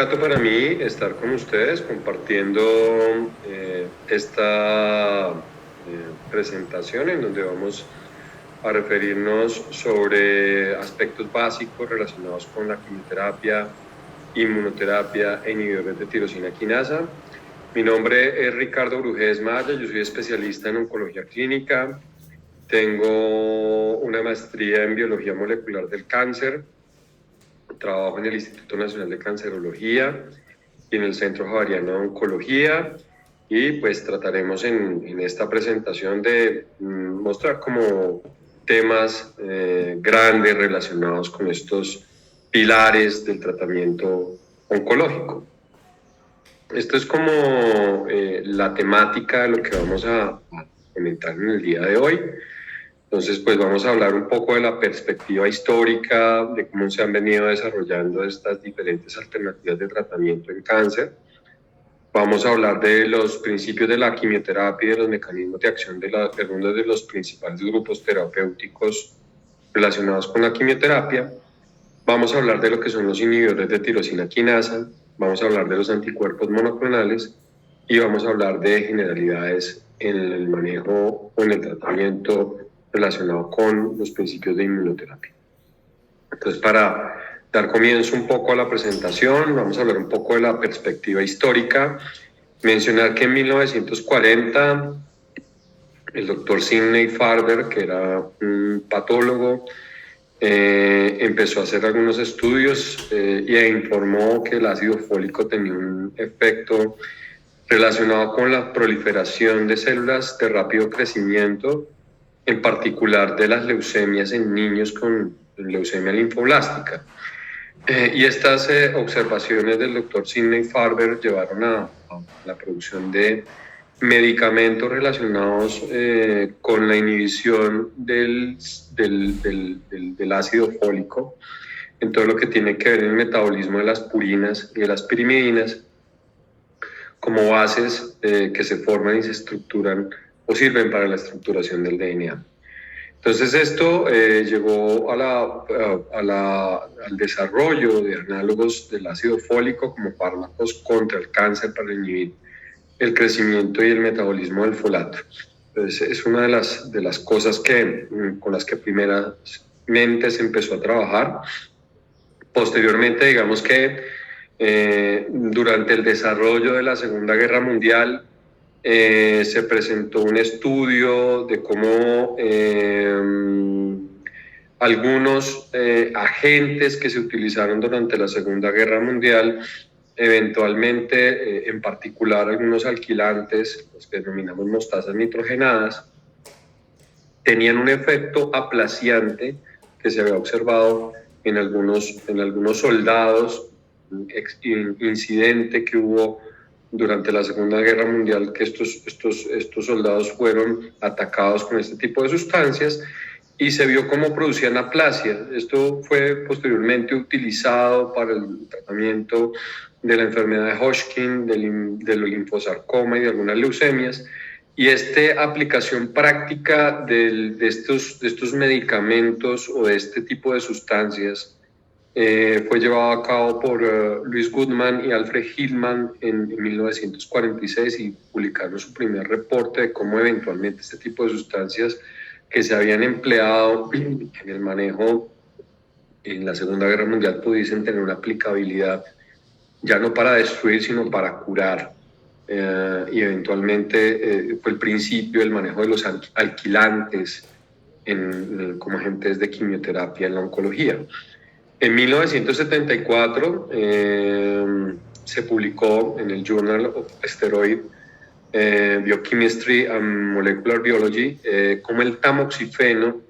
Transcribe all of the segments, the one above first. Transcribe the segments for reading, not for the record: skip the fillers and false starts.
grato para mí estar con ustedes compartiendo esta presentación en donde vamos a referirnos sobre aspectos básicos relacionados con la quimioterapia, inmunoterapia e inhibidores de tirosina quinasa. Mi nombre es Ricardo Brujés Maya, yo soy especialista en oncología clínica, tengo una maestría en biología molecular del cáncer, trabajo en el Instituto Nacional de Cancerología y en el Centro Javeriano de Oncología, y pues trataremos en esta presentación de mostrar como temas grandes relacionados con estos pilares del tratamiento oncológico. Esto es como la temática de lo que vamos a comentar en el día de hoy. Entonces, pues vamos a hablar un poco de la perspectiva histórica, de cómo se han venido desarrollando estas diferentes alternativas de tratamiento en cáncer. Vamos a hablar de los principios de la quimioterapia y de los mecanismos de acción de algunos de los principales grupos terapéuticos relacionados con la quimioterapia. Vamos a hablar de lo que son los inhibidores de tirosina quinasa, vamos a hablar de los anticuerpos monoclonales y vamos a hablar de generalidades en el manejo o en el tratamiento relacionado con los principios de inmunoterapia. Entonces, para dar comienzo un poco a la presentación, vamos a hablar un poco de la perspectiva histórica. Mencionar que en 1940 el doctor Sidney Farber, que era un patólogo, empezó a hacer algunos estudios e informó que el ácido fólico tenía un efecto relacionado con la proliferación de células de rápido crecimiento, en particular de las leucemias en niños con leucemia linfoblástica. Y estas observaciones del doctor Sidney Farber llevaron a la producción de medicamentos relacionados con la inhibición del ácido fólico en todo lo que tiene que ver el metabolismo de las purinas y de las pirimidinas como bases que se forman y se estructuran o sirven para la estructuración del DNA. Entonces esto llevó al desarrollo de análogos del ácido fólico como fármacos contra el cáncer para inhibir el crecimiento y el metabolismo del folato. Entonces es una de las cosas con las que primeramente se empezó a trabajar. Posteriormente, digamos que durante el desarrollo de la Segunda Guerra Mundial se presentó un estudio de cómo algunos agentes que se utilizaron durante la Segunda Guerra Mundial, eventualmente, en particular algunos alquilantes, los que denominamos mostazas nitrogenadas, tenían un efecto aplaciante que se había observado en algunos soldados, incidente que hubo durante la Segunda Guerra Mundial, que estos soldados fueron atacados con este tipo de sustancias y se vio cómo producían aplasia. Esto fue posteriormente utilizado para el tratamiento de la enfermedad de Hodgkin, del linfosarcoma y de algunas leucemias. Y esta aplicación práctica de estos medicamentos o de este tipo de sustancias fue llevado a cabo por Louis Goodman y Alfred Hillman en 1946 y publicaron su primer reporte de cómo eventualmente este tipo de sustancias que se habían empleado en el manejo en la Segunda Guerra Mundial pudiesen tener una aplicabilidad ya no para destruir sino para curar. Y eventualmente fue el principio del manejo de los alquilantes como agentes de quimioterapia en la oncología. En 1974 se publicó en el Journal of Steroid Biochemistry and Molecular Biology cómo el tamoxifeno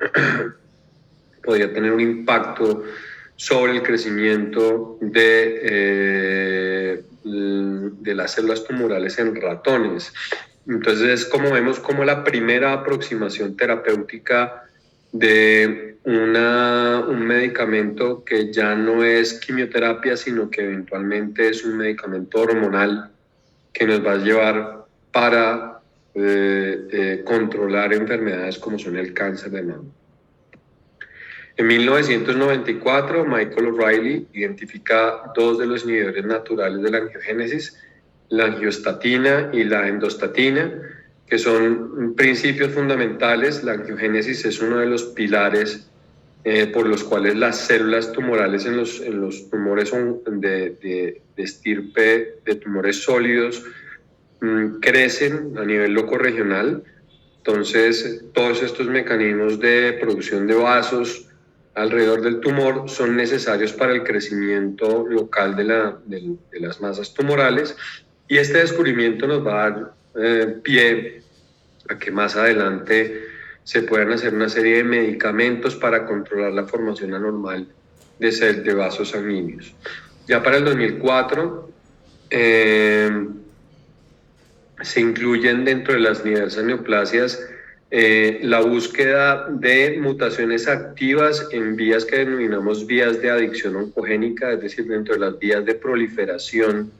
podía tener un impacto sobre el crecimiento de las células tumorales en ratones. Entonces, como vemos, como la primera aproximación terapéutica de un medicamento que ya no es quimioterapia, sino que eventualmente es un medicamento hormonal que nos va a llevar para controlar enfermedades como son el cáncer de mama. En 1994, Michael O'Reilly identifica dos de los inhibidores naturales de la angiogénesis, la angiostatina y la endostatina, que son principios fundamentales. La angiogénesis es uno de los pilares por los cuales las células tumorales en los tumores de estirpe, de tumores sólidos, crecen a nivel locorregional. Entonces, todos estos mecanismos de producción de vasos alrededor del tumor son necesarios para el crecimiento local de las masas tumorales, y este descubrimiento nos va a dar pie a que más adelante se puedan hacer una serie de medicamentos para controlar la formación anormal de vasos sanguíneos. Ya para el 2004 se incluyen dentro de las diversas neoplasias la búsqueda de mutaciones activas en vías que denominamos vías de adicción oncogénica, es decir, dentro de las vías de proliferación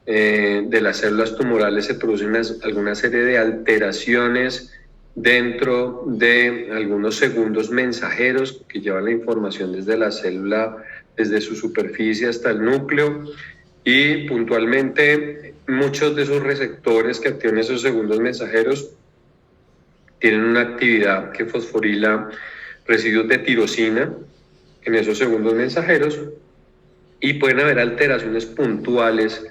de las células tumorales se producen alguna serie de alteraciones dentro de algunos segundos mensajeros que llevan la información desde la célula, desde su superficie hasta el núcleo, y puntualmente muchos de esos receptores que activan esos segundos mensajeros tienen una actividad que fosforila residuos de tirosina en esos segundos mensajeros, y pueden haber alteraciones puntuales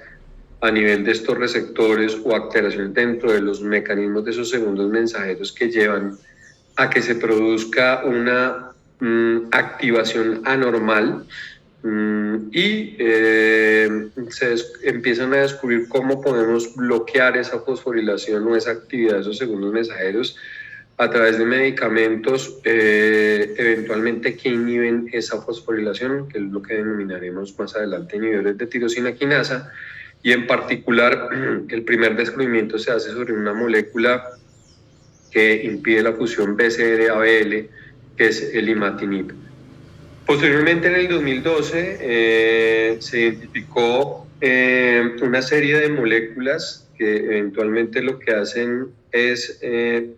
a nivel de estos receptores o alteraciones dentro de los mecanismos de esos segundos mensajeros que llevan a que se produzca una activación anormal y se empiezan a descubrir cómo podemos bloquear esa fosforilación o esa actividad de esos segundos mensajeros a través de medicamentos eventualmente que inhiben esa fosforilación, que es lo que denominaremos más adelante inhibidores de tirosina quinasa. Y en particular, el primer descubrimiento se hace sobre una molécula que impide la fusión BCR-ABL, que es el imatinib. Posteriormente, en el 2012, se identificó una serie de moléculas que eventualmente lo que hacen es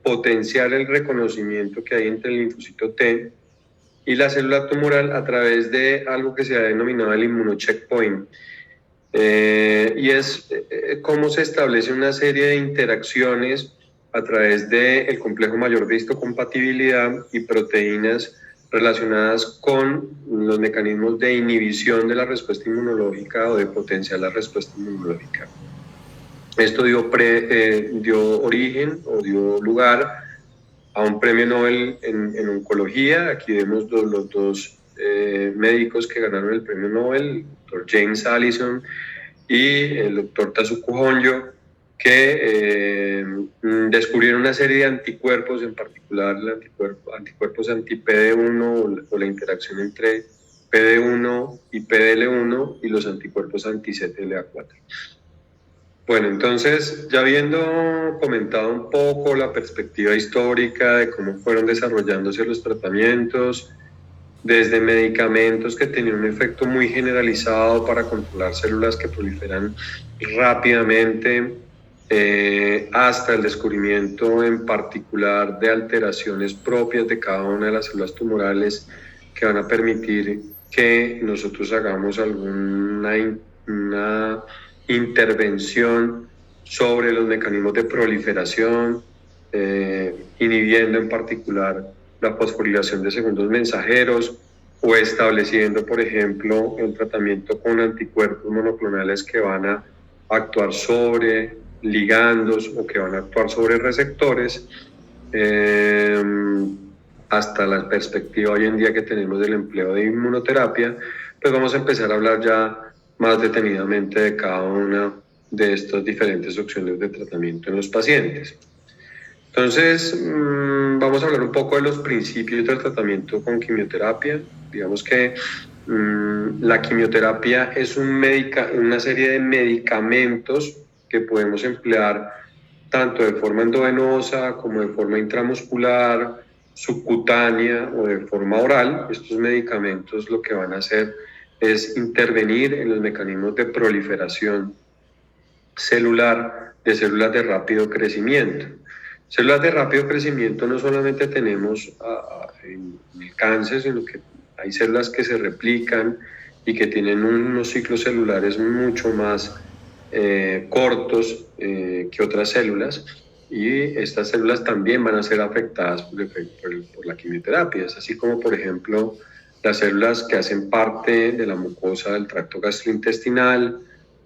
potenciar el reconocimiento que hay entre el linfocito T y la célula tumoral a través de algo que se ha denominado el inmunocheckpoint. Y es cómo se establece una serie de interacciones a través del complejo mayor de histocompatibilidad y proteínas relacionadas con los mecanismos de inhibición de la respuesta inmunológica o de potenciar la respuesta inmunológica. Esto dio origen o dio lugar a un premio Nobel en oncología. Aquí vemos los dos médicos que ganaron el premio Nobel, el doctor James Allison y el doctor Tasuku Honjo, que descubrieron una serie de anticuerpos, en particular anticuerpos anti-PD1 o la interacción entre PD1 y PDL1 y los anticuerpos anti-CTLA4. Bueno, entonces, ya habiendo comentado un poco la perspectiva histórica de cómo fueron desarrollándose los tratamientos, desde medicamentos que tenían un efecto muy generalizado para controlar células que proliferan rápidamente, hasta el descubrimiento en particular de alteraciones propias de cada una de las células tumorales que van a permitir que nosotros hagamos alguna intervención sobre los mecanismos de proliferación, inhibiendo en particular la fosforilación de segundos mensajeros, o estableciendo, por ejemplo, el tratamiento con anticuerpos monoclonales que van a actuar sobre ligandos o que van a actuar sobre receptores, hasta la perspectiva hoy en día que tenemos del empleo de inmunoterapia. Pues vamos a empezar a hablar ya más detenidamente de cada una de estas diferentes opciones de tratamiento en los pacientes. Entonces, vamos a hablar un poco de los principios del tratamiento con quimioterapia. Digamos que la quimioterapia es una serie de medicamentos que podemos emplear tanto de forma endovenosa como de forma intramuscular, subcutánea o de forma oral. Estos medicamentos lo que van a hacer es intervenir en los mecanismos de proliferación celular de células de rápido crecimiento. Células de rápido crecimiento no solamente tenemos en el cáncer, sino que hay células que se replican y que tienen unos ciclos celulares mucho más cortos que otras células, y estas células también van a ser afectadas por la quimioterapia. Es así como, por ejemplo, las células que hacen parte de la mucosa del tracto gastrointestinal,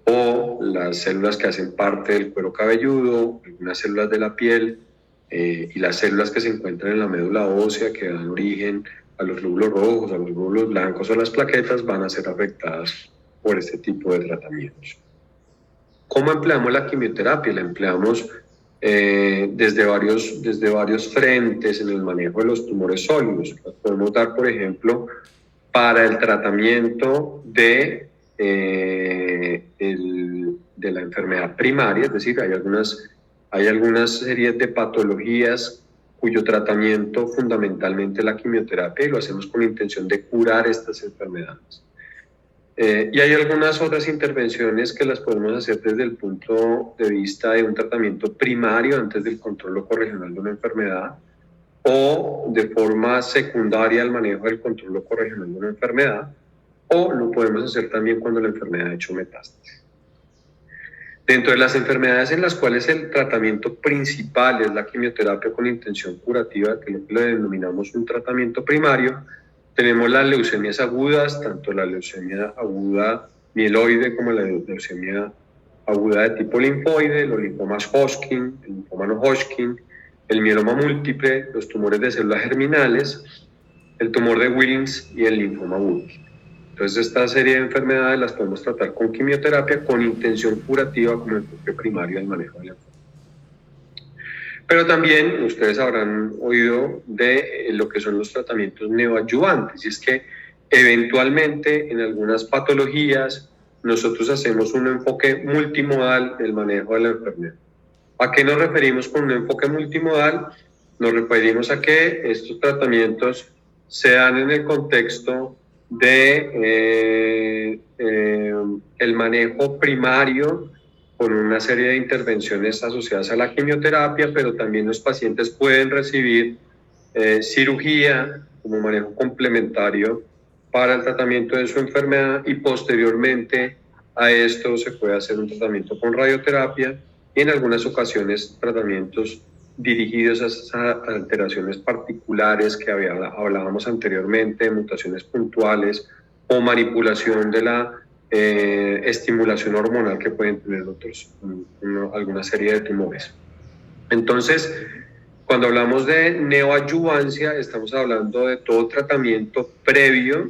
o las células que hacen parte del cuero cabelludo, algunas células de la piel, y las células que se encuentran en la médula ósea, que dan origen a los glóbulos rojos, a los glóbulos blancos o a las plaquetas, van a ser afectadas por este tipo de tratamientos. ¿Cómo empleamos la quimioterapia? La empleamos desde varios frentes en el manejo de los tumores sólidos. La podemos dar, por ejemplo, para el tratamiento de la enfermedad primaria, es decir, hay algunas series de patologías cuyo tratamiento fundamentalmente es la quimioterapia, y lo hacemos con la intención de curar estas enfermedades. Y hay algunas otras intervenciones que las podemos hacer desde el punto de vista de un tratamiento primario antes del control locorregional de una enfermedad, o de forma secundaria al manejo del control locorregional de una enfermedad, o lo podemos hacer también cuando la enfermedad ha hecho metástasis. Dentro de las enfermedades en las cuales el tratamiento principal es la quimioterapia con intención curativa, que es lo que le denominamos un tratamiento primario, tenemos las leucemias agudas, tanto la leucemia aguda mieloide como la leucemia aguda de tipo linfoide, los linfomas Hodgkin, el linfoma no Hodgkin, el mieloma múltiple, los tumores de células germinales, el tumor de Wilms y el linfoma Burkitt. Entonces, esta serie de enfermedades las podemos tratar con quimioterapia con intención curativa como enfoque primario del manejo de la enfermedad. Pero también ustedes habrán oído de lo que son los tratamientos neoadyuvantes, y es que eventualmente en algunas patologías nosotros hacemos un enfoque multimodal del manejo de la enfermedad. ¿A qué nos referimos con un enfoque multimodal? Nos referimos a que estos tratamientos se dan en el contexto de el manejo primario con una serie de intervenciones asociadas a la quimioterapia, pero también los pacientes pueden recibir cirugía como manejo complementario para el tratamiento de su enfermedad, y posteriormente a esto se puede hacer un tratamiento con radioterapia, y en algunas ocasiones tratamientos dirigidos a esas alteraciones particulares que hablábamos anteriormente, mutaciones puntuales o manipulación de la estimulación hormonal que pueden tener alguna serie de tumores. Entonces, cuando hablamos de neoadyuvancia, estamos hablando de todo tratamiento previo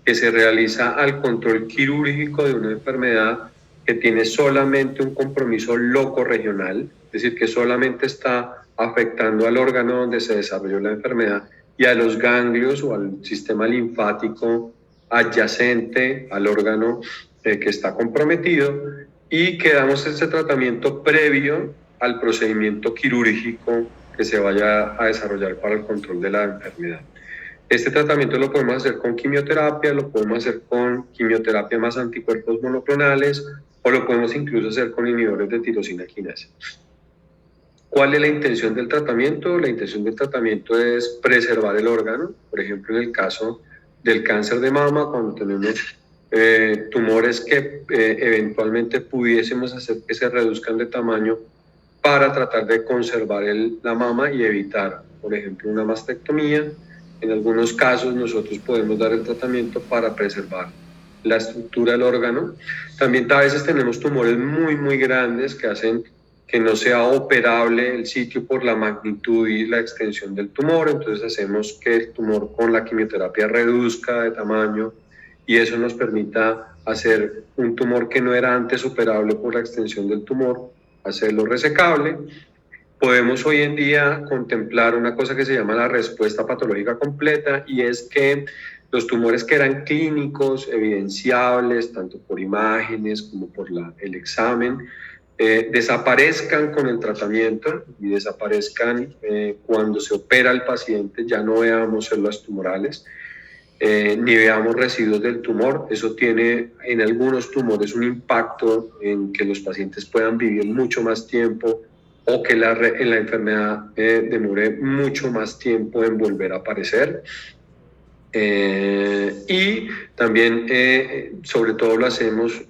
que se realiza al control quirúrgico de una enfermedad que tiene solamente un compromiso locorregional, es decir, que solamente está afectando al órgano donde se desarrolló la enfermedad y a los ganglios o al sistema linfático adyacente al órgano que está comprometido, y que damos ese tratamiento previo al procedimiento quirúrgico que se vaya a desarrollar para el control de la enfermedad. Este tratamiento lo podemos hacer con quimioterapia, lo podemos hacer con quimioterapia más anticuerpos monoclonales, o lo podemos incluso hacer con inhibidores de tirosina quinasa. ¿Cuál es la intención del tratamiento? La intención del tratamiento es preservar el órgano. Por ejemplo, en el caso del cáncer de mama, cuando tenemos tumores que eventualmente pudiésemos hacer que se reduzcan de tamaño para tratar de conservar la mama y evitar, por ejemplo, una mastectomía. En algunos casos nosotros podemos dar el tratamiento para preservar la estructura del órgano. También a veces tenemos tumores muy grandes que hacen que no sea operable el sitio por la magnitud y la extensión del tumor, entonces hacemos que el tumor con la quimioterapia reduzca de tamaño, y eso nos permita hacer un tumor que no era antes operable por la extensión del tumor, hacerlo resecable. Podemos hoy en día contemplar una cosa que se llama la respuesta patológica completa, y es que los tumores que eran clínicos, evidenciables, tanto por imágenes como por el examen, desaparezcan con el tratamiento, y desaparezcan cuando se opera al paciente, ya no veamos células tumorales, ni veamos residuos del tumor. Eso tiene en algunos tumores un impacto en que los pacientes puedan vivir mucho más tiempo o que la enfermedad demore mucho más tiempo en volver a aparecer. Y también, sobre todo lo hacemos,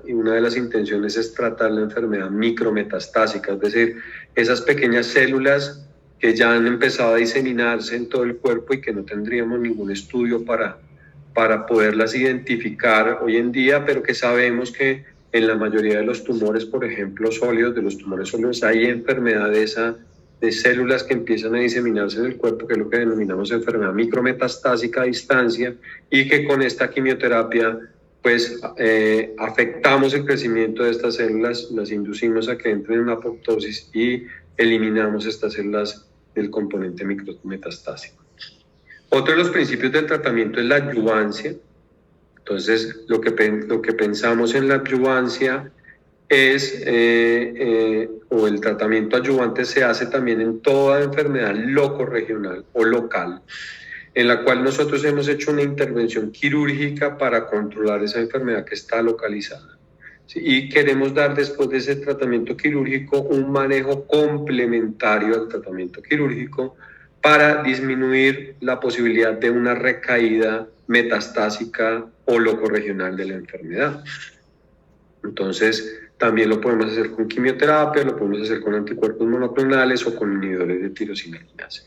y una de las intenciones es tratar la enfermedad micrometastásica, es decir, esas pequeñas células que ya han empezado a diseminarse en todo el cuerpo y que no tendríamos ningún estudio para poderlas identificar hoy en día, pero que sabemos que en la mayoría de los tumores, por ejemplo, sólidos, de los tumores sólidos, hay enfermedad de células que empiezan a diseminarse en el cuerpo, que es lo que denominamos enfermedad micrometastásica a distancia, y que con esta quimioterapia pues afectamos el crecimiento de estas células, las inducimos a que entren en una apoptosis y eliminamos estas células del componente micrometastásico. Otro de los principios del tratamiento es la adyuvancia. Entonces, lo que pensamos en la adyuvancia es, o el tratamiento adyuvante se hace también en toda enfermedad locorregional o local, en la cual nosotros hemos hecho una intervención quirúrgica para controlar esa enfermedad que está localizada. ¿Sí? Y queremos dar después de ese tratamiento quirúrgico un manejo complementario al tratamiento quirúrgico para disminuir la posibilidad de una recaída metastásica o locorregional de la enfermedad. Entonces, también lo podemos hacer con quimioterapia, lo podemos hacer con anticuerpos monoclonales o con inhibidores de tirosina quinasa.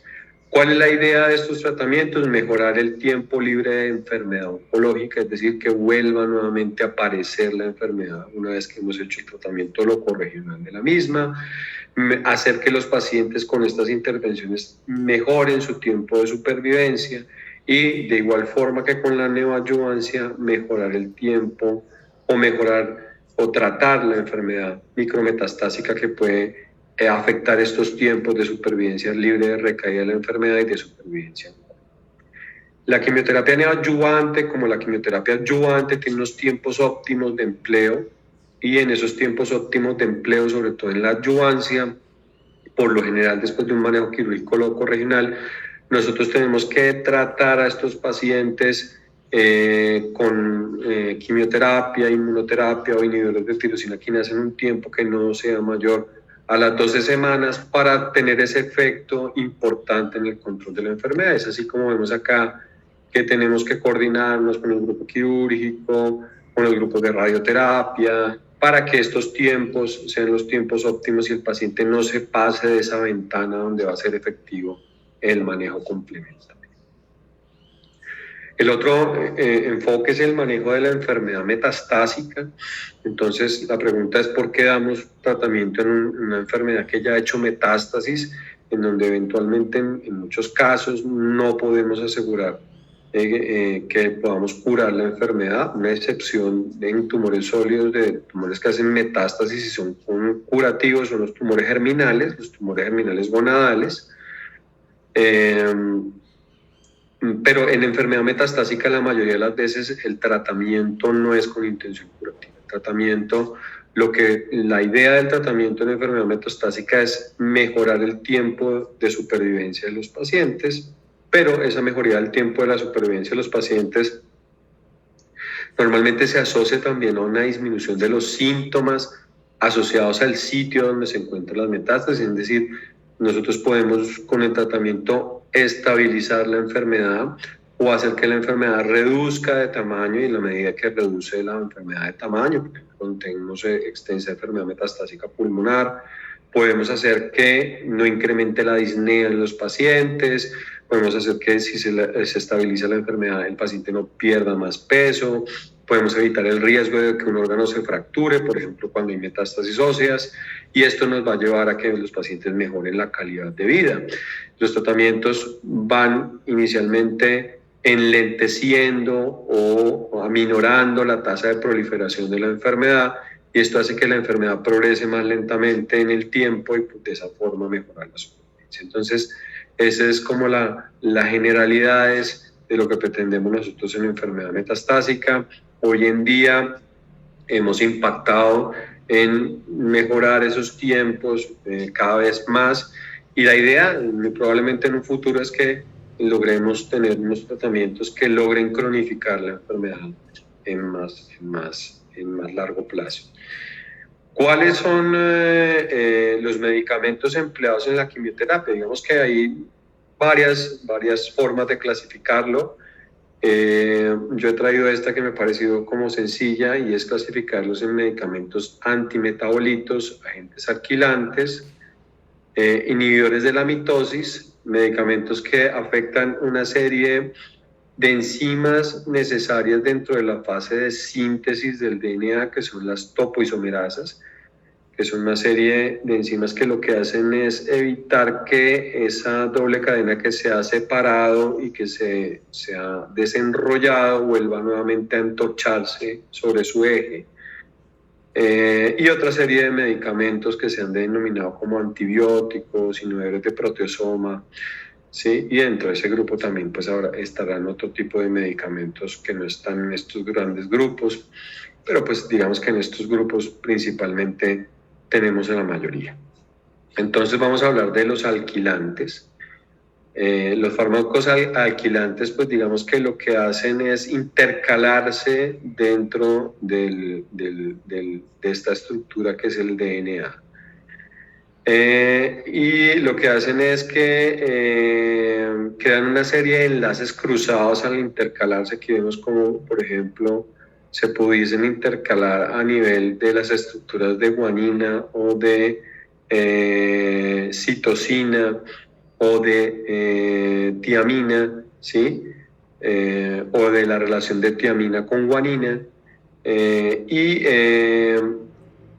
¿Cuál es la idea de estos tratamientos? Mejorar el tiempo libre de enfermedad oncológica, es decir, que vuelva nuevamente a aparecer la enfermedad una vez que hemos hecho el tratamiento locorregional de la misma, hacer que los pacientes con estas intervenciones mejoren su tiempo de supervivencia y de igual forma que con la neoadyuvancia mejorar el tiempo o mejorar o tratar la enfermedad micrometastásica que puede afectar estos tiempos de supervivencia libre de recaída de la enfermedad y de supervivencia. La quimioterapia neoadyuvante, como la quimioterapia adyuvante, tiene unos tiempos óptimos de empleo, y en esos tiempos óptimos de empleo, sobre todo en la adyuvancia, por lo general después de un manejo quirúrgico locorregional, nosotros tenemos que tratar a estos pacientes con quimioterapia, inmunoterapia o inhibidores de tirosina quinasa en un tiempo que no sea mayor a las 12 semanas para tener ese efecto importante en el control de la enfermedad. Es así como vemos acá que tenemos que coordinarnos con el grupo quirúrgico, con los grupos de radioterapia, para que estos tiempos sean los tiempos óptimos y el paciente no se pase de esa ventana donde va a ser efectivo el manejo complementario. El otro enfoque es el manejo de la enfermedad metastásica. Entonces, la pregunta es ¿por qué damos tratamiento en una enfermedad que ya ha hecho metástasis, en donde eventualmente en muchos casos no podemos asegurar que podamos curar la enfermedad? Una excepción en tumores sólidos, de tumores que hacen metástasis y son curativos, son los tumores germinales gonadales. Pero en enfermedad metastásica la mayoría de las veces el tratamiento no es con intención curativa. El tratamiento, la idea del tratamiento en enfermedad metastásica es mejorar el tiempo de supervivencia de los pacientes, pero esa mejoría del tiempo de la supervivencia de los pacientes normalmente se asocia también a una disminución de los síntomas asociados al sitio donde se encuentran las metástasis, es decir, nosotros podemos con el tratamiento estabilizar la enfermedad o hacer que la enfermedad reduzca de tamaño, y en la medida que reduce la enfermedad de tamaño, por ejemplo, cuando tenemos extensa enfermedad metastásica pulmonar, podemos hacer que no incremente la disnea en los pacientes, podemos hacer que si se estabiliza la enfermedad el paciente no pierda más peso, podemos evitar el riesgo de que un órgano se fracture, por ejemplo, cuando hay metástasis óseas, y esto nos va a llevar a que los pacientes mejoren la calidad de vida. Los tratamientos van inicialmente enlenteciendo o aminorando la tasa de proliferación de la enfermedad, y esto hace que la enfermedad progrese más lentamente en el tiempo y de esa forma mejorar la supervivencia. Entonces, esa es como la generalidades de lo que pretendemos nosotros en enfermedad metastásica. Hoy en día hemos impactado en mejorar esos tiempos cada vez más, y la idea probablemente en un futuro es que logremos tener unos tratamientos que logren cronificar la enfermedad en más largo plazo. ¿Cuáles son los medicamentos empleados en la quimioterapia? Digamos que hay varias formas de clasificarlo. Yo he traído esta que me ha parecido como sencilla y es clasificarlos en medicamentos antimetabolitos, agentes alquilantes, inhibidores de la mitosis, medicamentos que afectan una serie de enzimas necesarias dentro de la fase de síntesis del DNA, que son las topoisomerasas, que son una serie de enzimas que lo que hacen es evitar que esa doble cadena que se ha separado y que se ha desenrollado vuelva nuevamente a entorcharse sobre su eje. Y otra serie de medicamentos que se han denominado como antibióticos, inhibidores de proteasoma, ¿sí? Y dentro de ese grupo también pues ahora estarán otro tipo de medicamentos que no están en estos grandes grupos, pero pues digamos que en estos grupos principalmente tenemos en la mayoría. Entonces vamos a hablar de los alquilantes. Los fármacos alquilantes, pues digamos que lo que hacen es intercalarse dentro de esta estructura que es el DNA. Y lo que hacen es que crean una serie de enlaces cruzados al intercalarse. Aquí vemos como, por ejemplo, se pudiesen intercalar a nivel de las estructuras de guanina o de citosina o de tiamina, ¿sí? O de la relación de tiamina con guanina.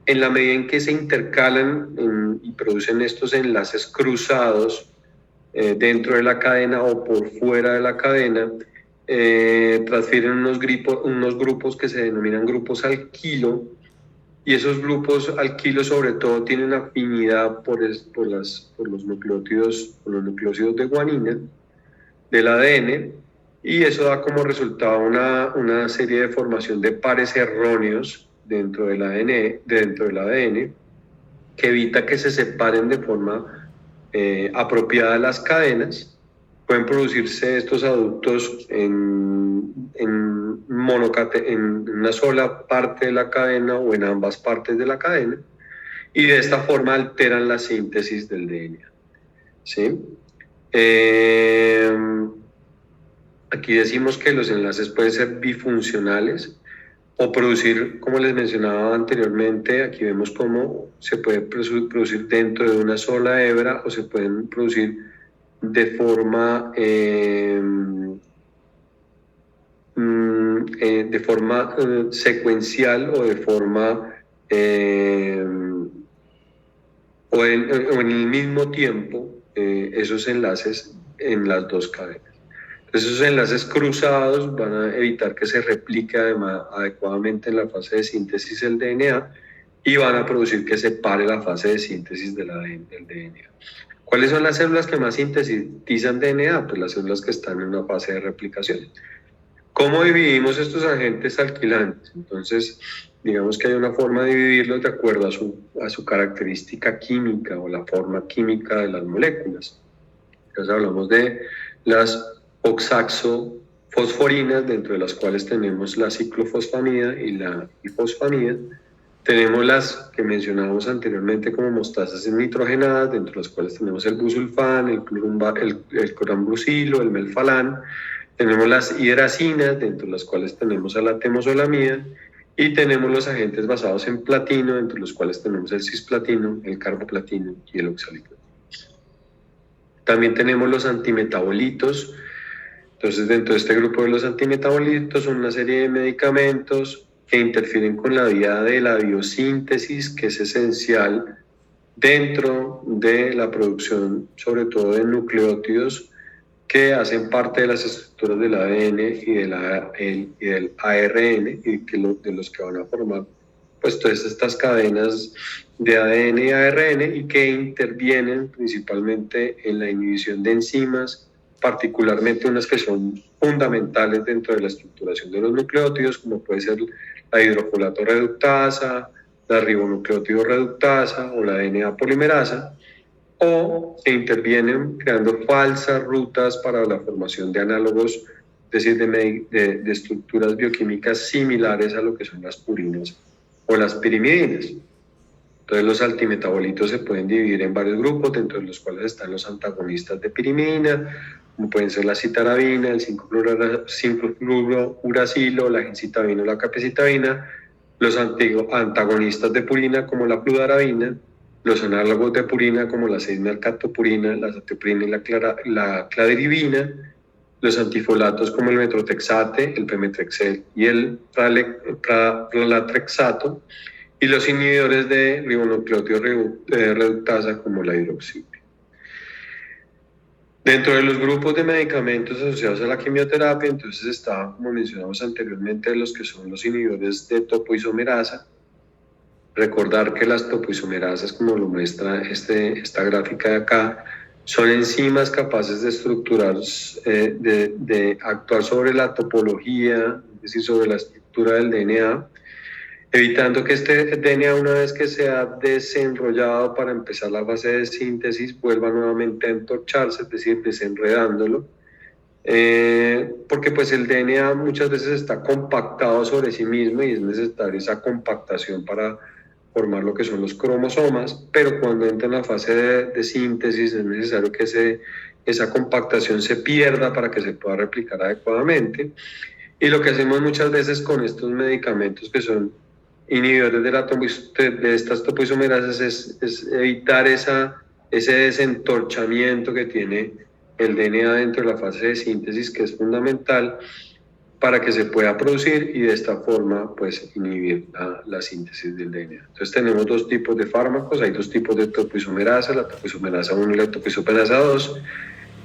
En la medida en que se intercalan y producen estos enlaces cruzados dentro de la cadena o por fuera de la cadena, transfieren unos grupos que se denominan grupos alquilo, y esos grupos alquilo sobre todo tienen afinidad por los nucleótidos de guanina del ADN, y eso da como resultado una serie de formación de pares erróneos dentro del ADN que evita que se separen de forma apropiada las cadenas. Pueden producirse estos aductos en una sola parte de la cadena o en ambas partes de la cadena, y de esta forma alteran la síntesis del DNA, ¿sí? Aquí decimos que los enlaces pueden ser bifuncionales o producir, como les mencionaba anteriormente, aquí vemos cómo se puede producir dentro de una sola hebra o se pueden producir de forma secuencial o de forma o en el mismo tiempo esos enlaces en las dos cadenas. Esos enlaces cruzados van a evitar que se replique adecuadamente en la fase de síntesis del DNA y van a producir que se pare la fase de síntesis del DNA. ¿Cuáles son las células que más sintetizan DNA? Pues las células que están en una fase de replicación. ¿Cómo dividimos estos agentes alquilantes? Entonces, digamos que hay una forma de dividirlos de acuerdo a su característica química o la forma química de las moléculas. Entonces hablamos de las oxaxofosforinas, dentro de las cuales tenemos la ciclofosfamida y la ifosfamida. Tenemos las que mencionábamos anteriormente como mostasas nitrogenadas, dentro de las cuales tenemos el busulfán, el clorambucilo, el melfalán. Tenemos las hidracinas, dentro de las cuales tenemos a la temozolomida, y tenemos los agentes basados en platino, entre los cuales tenemos el cisplatino, el carboplatino y el oxaliplatino. También tenemos los antimetabolitos. Entonces, dentro de este grupo de los antimetabolitos son una serie de medicamentos que interfieren con la vía de la biosíntesis, que es esencial dentro de la producción, sobre todo de nucleótidos, que hacen parte de las estructuras del ADN y del ARN, y de los que van a formar pues todas estas cadenas de ADN y ARN, y que intervienen principalmente en la inhibición de enzimas, particularmente unas que son fundamentales dentro de la estructuración de los nucleótidos, como puede ser la hidrofolato reductasa, la ribonucleótido reductasa o la DNA polimerasa, o se intervienen creando falsas rutas para la formación de análogos, es decir, de estructuras bioquímicas similares a lo que son las purinas o las pirimidinas. Entonces los antimetabolitos se pueden dividir en varios grupos, dentro de los cuales están los antagonistas de pirimina, como pueden ser la citarabina, el 5-fluorouracilo, la gencitabina o la capecitabina, los antagonistas de purina como la fludarabina, los análogos de purina como la 6-mercaptopurina, la cetoprina y la cladribina, los antifolatos como el metrotexate, el pemetrexel y el pralatrexato, y los inhibidores de ribonucleótido reductasa como la hidroxipia. Dentro de los grupos de medicamentos asociados a la quimioterapia, entonces está, como mencionamos anteriormente, los que son los inhibidores de topoisomerasa. Recordar que las topoisomerasas, como lo muestra esta gráfica de acá, son enzimas capaces de estructurar, de actuar sobre la topología, es decir, sobre la estructura del DNA, evitando que este DNA, una vez que se ha desenrollado para empezar la fase de síntesis, vuelva nuevamente a entorcharse, es decir, desenredándolo, porque pues el DNA muchas veces está compactado sobre sí mismo y es necesaria esa compactación para formar lo que son los cromosomas, pero cuando entra en la fase de síntesis es necesario que esa compactación se pierda para que se pueda replicar adecuadamente. Y lo que hacemos muchas veces con estos medicamentos que son inhibidores de estas topoisomerasas es evitar ese desentorchamiento que tiene el DNA dentro de la fase de síntesis, que es fundamental para que se pueda producir y de esta forma pues inhibir la síntesis del DNA. Entonces tenemos dos tipos de fármacos, hay dos tipos de topoisomerasa, la topoisomerasa 1 y la topoisomerasa 2,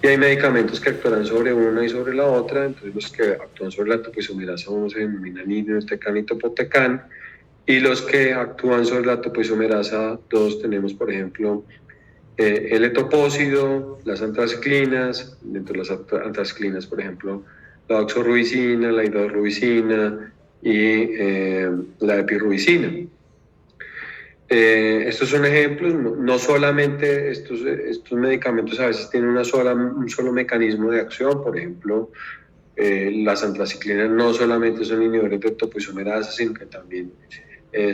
y hay medicamentos que actuarán sobre una y sobre la otra. Entonces los que actúan sobre la topoisomerasa 1 se denominan irinotecan y topotecan, y los que actúan sobre la topoisomerasa 2 tenemos, por ejemplo, el etopósido, las antraciclinas, dentro de las antraciclinas, por ejemplo, la oxorubicina, la hidrorubicina y la epirubicina. Estos son ejemplos, no solamente estos medicamentos a veces tienen un solo mecanismo de acción. Por ejemplo, las antraciclinas no solamente son inhibidores de topoisomerasa, sino que también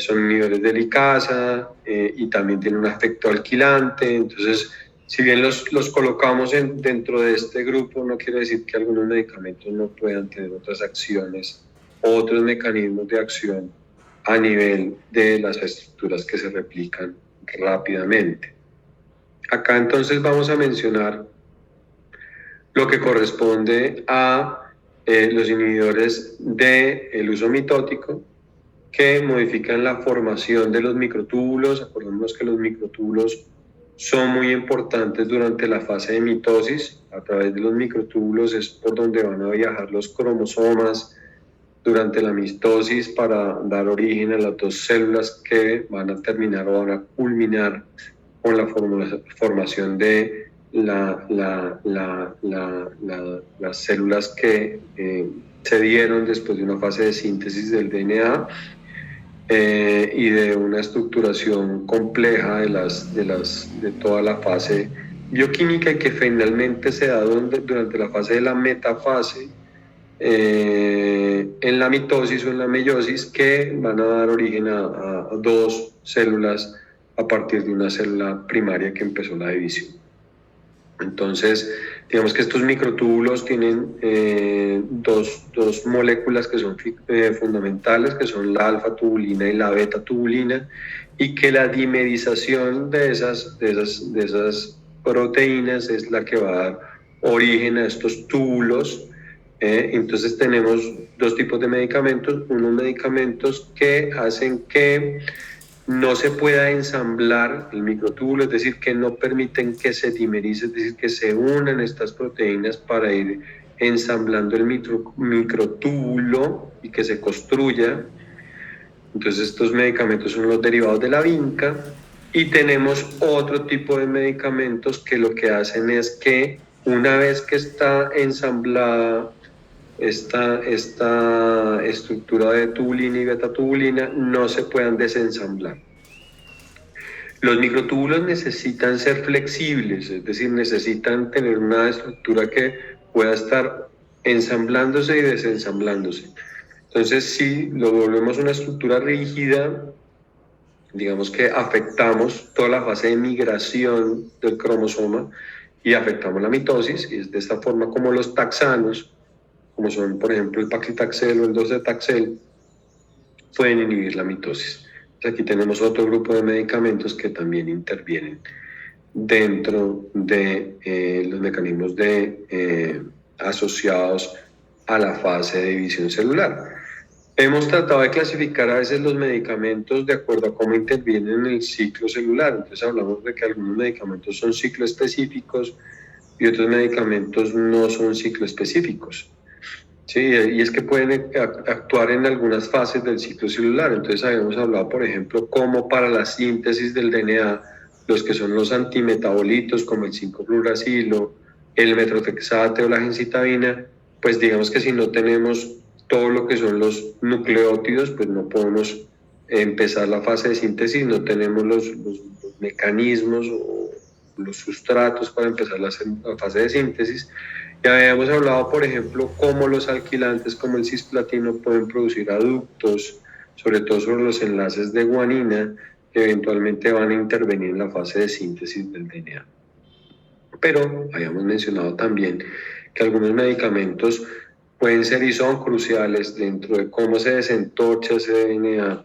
son inhibidores de licasa y también tienen un efecto alquilante. Entonces, si bien los colocamos dentro de este grupo, no quiere decir que algunos medicamentos no puedan tener otras acciones, otros mecanismos de acción a nivel de las estructuras que se replican rápidamente. Acá entonces vamos a mencionar lo que corresponde a los inhibidores del uso mitótico, que modifican la formación de los microtúbulos. Acordémonos que los microtúbulos son muy importantes durante la fase de mitosis. A través de los microtúbulos es por donde van a viajar los cromosomas durante la mitosis para dar origen a las dos células que van a terminar o van a culminar con la formación de las células que se dieron después de una fase de síntesis del DNA y de una estructuración compleja de toda la fase bioquímica, y que finalmente se da durante la fase de la metafase, en la mitosis o en la meiosis, que van a dar origen a dos células a partir de una célula primaria que empezó la división. Entonces, digamos que estos microtúbulos tienen dos moléculas que son fundamentales, que son la alfa-tubulina y la beta-tubulina, y que la dimerización de esas proteínas es la que va a dar origen a estos túbulos. Entonces tenemos dos tipos de medicamentos, unos medicamentos que hacen que no se pueda ensamblar el microtúbulo, es decir, que no permiten que se dimerice, es decir, que se unan estas proteínas para ir ensamblando el microtúbulo y que se construya. Entonces estos medicamentos son los derivados de la vinca, y tenemos otro tipo de medicamentos que lo que hacen es que una vez que está ensamblada esta estructura de tubulina y beta-tubulina, no se puedan desensamblar. Los microtúbulos necesitan ser flexibles, es decir, necesitan tener una estructura que pueda estar ensamblándose y desensamblándose. Entonces, si lo volvemos una estructura rígida, digamos que afectamos toda la fase de migración del cromosoma y afectamos la mitosis, y es de esta forma como los taxanos, como son por ejemplo el paclitaxel o el docetaxel, pueden inhibir la mitosis. Entonces, aquí tenemos otro grupo de medicamentos que también intervienen dentro de los mecanismos asociados a la fase de división celular. Hemos tratado de clasificar a veces los medicamentos de acuerdo a cómo intervienen en el ciclo celular. Entonces hablamos de que algunos medicamentos son ciclo específicos y otros medicamentos no son ciclo específicos. Sí, y es que pueden actuar en algunas fases del ciclo celular. Entonces habíamos hablado, por ejemplo, cómo para la síntesis del DNA, los que son los antimetabolitos como el 5-fluoracilo, el metrotexate o la gencitabina, pues digamos que si no tenemos todo lo que son los nucleótidos, pues no podemos empezar la fase de síntesis, no tenemos los mecanismos o los sustratos para empezar la fase de síntesis. Ya habíamos hablado, por ejemplo, cómo los alquilantes como el cisplatino pueden producir aductos, sobre todo sobre los enlaces de guanina, que eventualmente van a intervenir en la fase de síntesis del DNA. Pero habíamos mencionado también que algunos medicamentos pueden ser y son cruciales dentro de cómo se desentorcha ese DNA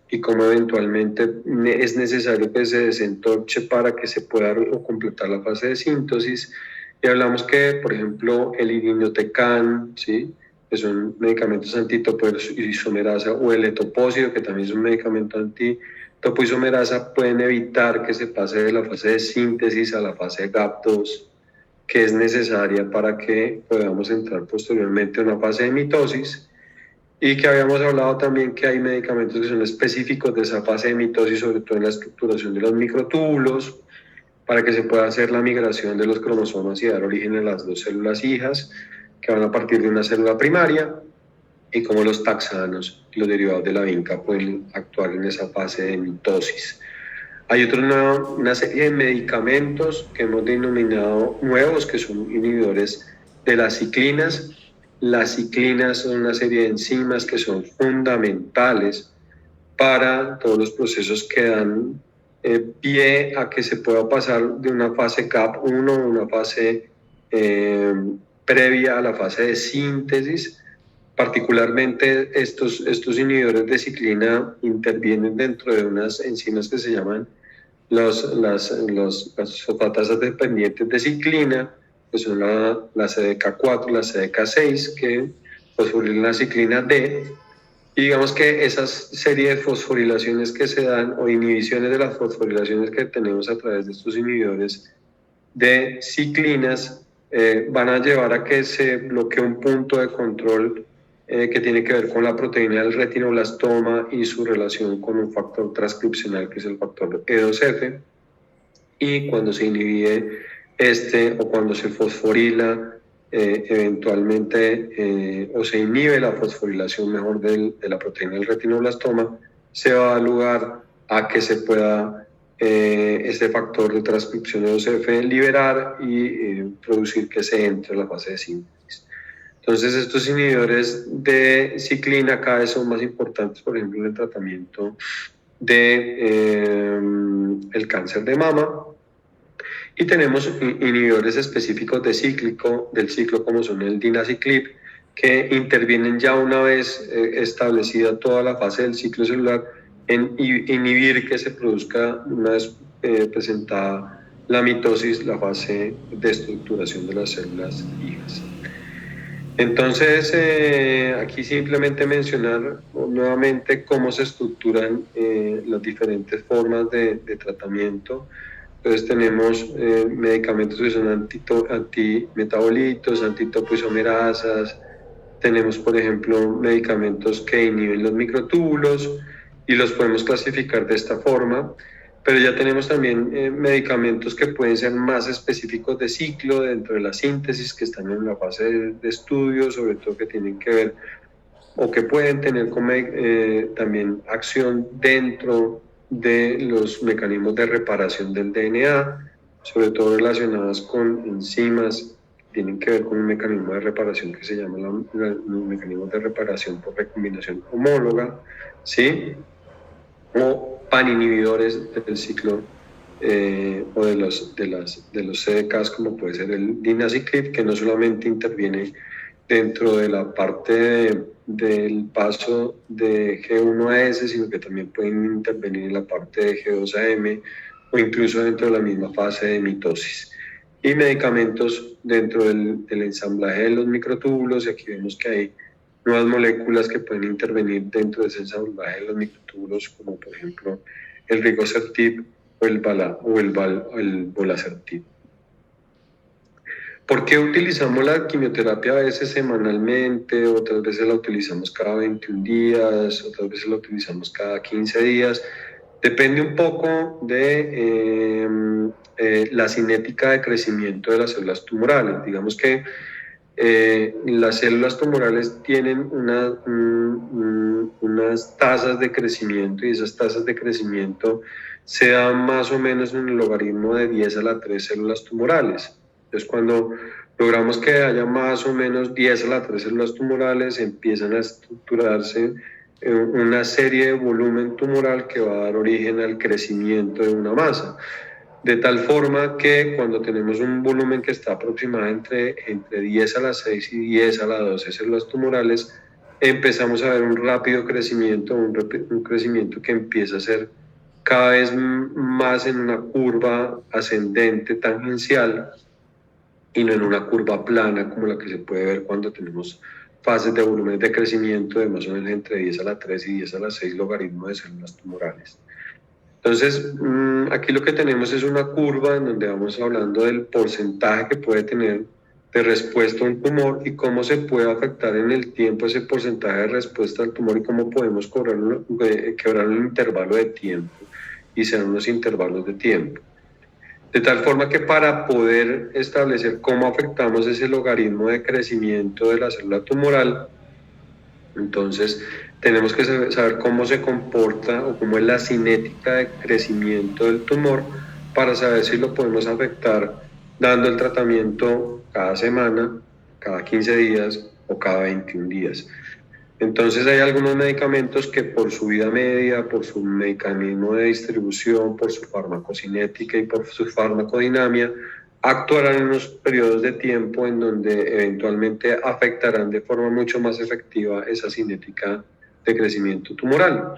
y cómo eventualmente es necesario que se desentorche para que se pueda completar la fase de síntesis. Y hablamos que, por ejemplo, el irinotecan, ¿sí?, que son medicamentos antitopoisomerasa, o el etoposide, que también es un medicamento antitopoisomerasa, pueden evitar que se pase de la fase de síntesis a la fase GAP2, que es necesaria para que podamos entrar posteriormente a una fase de mitosis. Y que habíamos hablado también que hay medicamentos que son específicos de esa fase de mitosis, sobre todo en la estructuración de los microtúbulos, para que se pueda hacer la migración de los cromosomas y dar origen a las dos células hijas que van a partir de una célula primaria, y como los taxanos y los derivados de la vinca pueden actuar en esa fase de mitosis. Hay una serie de medicamentos que hemos denominado nuevos, que son inhibidores de las ciclinas. Las ciclinas son una serie de enzimas que son fundamentales para todos los procesos que dan pie a que se pueda pasar de una fase CAP1, una fase previa a la fase de síntesis. Particularmente estos inhibidores de ciclina intervienen dentro de unas enzimas que se llaman las fosfatasas dependientes de ciclina, que son la CDK4, la CDK6, que fosforilan la ciclina D. Y digamos que esas serie de fosforilaciones que se dan, o inhibiciones de las fosforilaciones que tenemos a través de estos inhibidores de ciclinas, van a llevar a que se bloquee un punto de control que tiene que ver con la proteína del retinoblastoma y su relación con un factor transcripcional que es el factor E2F. Y cuando se inhibe o cuando se fosforila eventualmente, o se inhibe la fosforilación mejor de la proteína del retinoblastoma, se va a dar lugar a que se pueda este factor de transcripción E2F liberar y producir que se entre a la fase de síntesis. Entonces, estos inhibidores de ciclina cada vez son más importantes, por ejemplo, en el tratamiento del cáncer de mama. Y tenemos inhibidores específicos del ciclo, como son el dinaciclib, que intervienen ya una vez establecida toda la fase del ciclo celular en inhibir que se produzca, una vez presentada la mitosis, la fase de estructuración de las células hijas. Entonces, aquí simplemente mencionar nuevamente cómo se estructuran las diferentes formas de tratamiento. Entonces tenemos medicamentos que son antimetabolitos, antitopoisomerasas, tenemos por ejemplo medicamentos que inhiben los microtúbulos y los podemos clasificar de esta forma, pero ya tenemos también medicamentos que pueden ser más específicos de ciclo dentro de la síntesis, que están en la fase de estudio, sobre todo que tienen que ver o que pueden tener también acción dentro de los mecanismos de reparación del DNA, sobre todo relacionadas con enzimas que tienen que ver con un mecanismo de reparación que se llama los mecanismos de reparación por recombinación homóloga, ¿sí? O pan-inhibidores del ciclo o de los CDKs, como puede ser el dinaciclib, que no solamente interviene dentro de la parte del paso de G1 a S, sino que también pueden intervenir en la parte de G2 a M o incluso dentro de la misma fase de mitosis. Y medicamentos dentro del ensamblaje de los microtúbulos, y aquí vemos que hay nuevas moléculas que pueden intervenir dentro de ese ensamblaje de los microtúbulos, como por ejemplo el rigosertib o el volasertib. ¿Por qué utilizamos la quimioterapia a veces semanalmente, otras veces la utilizamos cada 21 días, otras veces la utilizamos cada 15 días? Depende un poco de la cinética de crecimiento de las células tumorales. Digamos que las células tumorales tienen unas tasas de crecimiento, y esas tasas de crecimiento se dan más o menos en el logaritmo de 10 a la 3 células tumorales. Entonces, cuando logramos que haya más o menos 10 a la 3 células tumorales, empiezan a estructurarse una serie de volumen tumoral que va a dar origen al crecimiento de una masa. De tal forma que cuando tenemos un volumen que está aproximadamente entre 10 a la 6 y 10 a la 12 células tumorales, empezamos a ver un rápido crecimiento, un crecimiento que empieza a ser cada vez más en una curva ascendente tangencial y no en una curva plana como la que se puede ver cuando tenemos fases de volumen de crecimiento de más o menos entre 10 a la 3 y 10 a la 6 logaritmo de células tumorales. Entonces, aquí lo que tenemos es una curva en donde vamos hablando del porcentaje que puede tener de respuesta a un tumor y cómo se puede afectar en el tiempo ese porcentaje de respuesta al tumor y cómo podemos quebrar un intervalo de tiempo y sean unos intervalos de tiempo. De tal forma que para poder establecer cómo afectamos ese logaritmo de crecimiento de la célula tumoral, entonces tenemos que saber cómo se comporta o cómo es la cinética de crecimiento del tumor para saber si lo podemos afectar dando el tratamiento cada semana, cada 15 días o cada 21 días. Entonces hay algunos medicamentos que por su vida media, por su mecanismo de distribución, por su farmacocinética y por su farmacodinamia, actuarán en unos periodos de tiempo en donde eventualmente afectarán de forma mucho más efectiva esa cinética de crecimiento tumoral.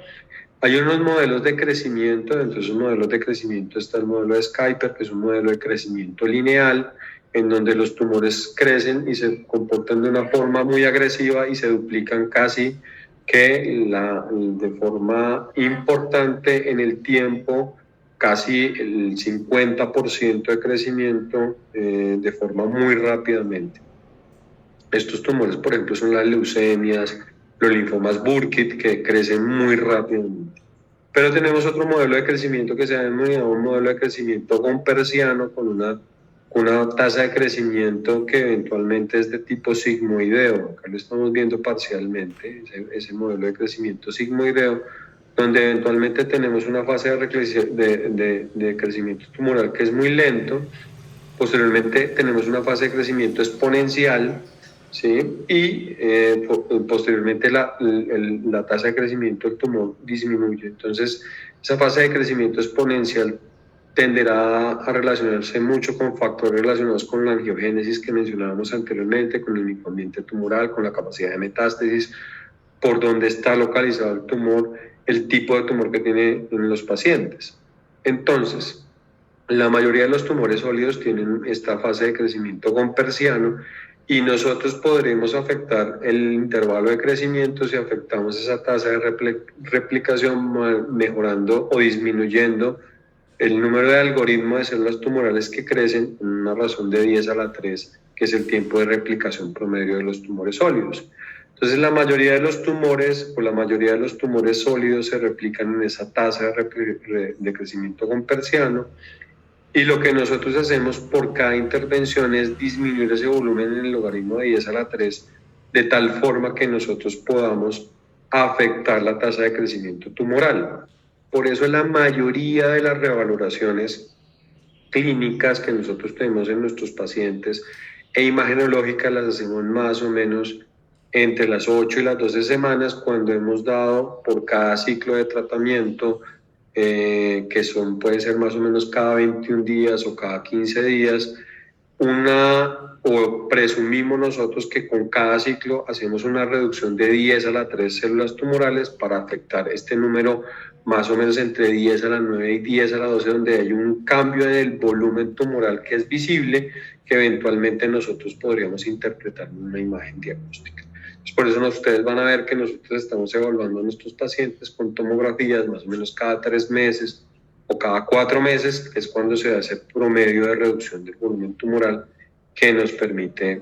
Hay unos modelos de crecimiento, dentro de esos modelos de crecimiento está el modelo de Skyper, que es un modelo de crecimiento lineal, en donde los tumores crecen y se comportan de una forma muy agresiva y se duplican casi que de forma importante en el tiempo, casi el 50% de crecimiento de forma muy rápidamente. Estos tumores, por ejemplo, son las leucemias, los linfomas Burkitt, que crecen muy rápidamente. Pero tenemos otro modelo de crecimiento que se ha denominado un modelo de crecimiento gompersiano con una tasa de crecimiento que eventualmente es de tipo sigmoideo. Acá lo estamos viendo parcialmente, ese modelo de crecimiento sigmoideo, donde eventualmente tenemos una fase de crecimiento tumoral que es muy lento. Posteriormente tenemos una fase de crecimiento exponencial, ¿sí? Y posteriormente la tasa de crecimiento del tumor disminuye. Entonces, esa fase de crecimiento exponencial tenderá a relacionarse mucho con factores relacionados con la angiogénesis que mencionábamos anteriormente, con el microambiente tumoral, con la capacidad de metástasis, por dónde está localizado el tumor, el tipo de tumor que tienen los pacientes. Entonces, la mayoría de los tumores sólidos tienen esta fase de crecimiento gompersiano y nosotros podremos afectar el intervalo de crecimiento si afectamos esa tasa de replicación mejorando o disminuyendo el número de algoritmos de células tumorales que crecen en una razón de 10 a la 3, que es el tiempo de replicación promedio de los tumores sólidos. Entonces, la mayoría de los tumores o la mayoría de los tumores sólidos se replican en esa tasa de crecimiento gompersiano, y lo que nosotros hacemos por cada intervención es disminuir ese volumen en el logaritmo de 10 a la 3, de tal forma que nosotros podamos afectar la tasa de crecimiento tumoral. Por eso la mayoría de las revaloraciones clínicas que nosotros tenemos en nuestros pacientes e imagenológicas las hacemos más o menos entre las 8 y las 12 semanas, cuando hemos dado por cada ciclo de tratamiento puede ser más o menos cada 21 días o cada 15 días, o presumimos nosotros que con cada ciclo hacemos una reducción de 10 a las 3 células tumorales para afectar este número más o menos entre 10 a las 9 y 10 a las 12, donde hay un cambio en el volumen tumoral que es visible, que eventualmente nosotros podríamos interpretar en una imagen diagnóstica. Por eso ustedes van a ver que nosotros estamos evaluando a nuestros pacientes con tomografías más o menos cada 3 meses o cada 4 meses, que es cuando se hace promedio de reducción del volumen tumoral, que nos permite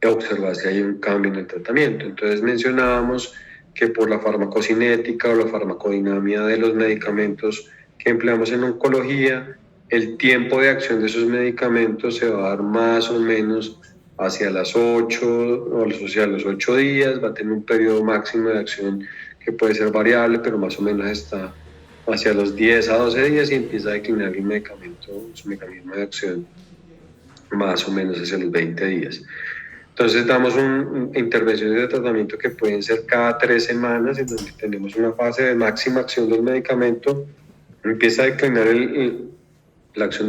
observar si hay un cambio en el tratamiento. Entonces mencionábamos que por la farmacocinética o la farmacodinamia de los medicamentos que empleamos en oncología, el tiempo de acción de esos medicamentos se va a dar más o menos hacia las 8 o hacia los 8 días, va a tener un periodo máximo de acción que puede ser variable, pero más o menos está hacia los 10 a 12 días y empieza a declinar el medicamento, su mecanismo de acción, más o menos hacia los 20 días. Entonces damos intervenciones de tratamiento que pueden ser cada 3 semanas, en donde tenemos una fase de máxima acción del medicamento, empieza a declinar la acción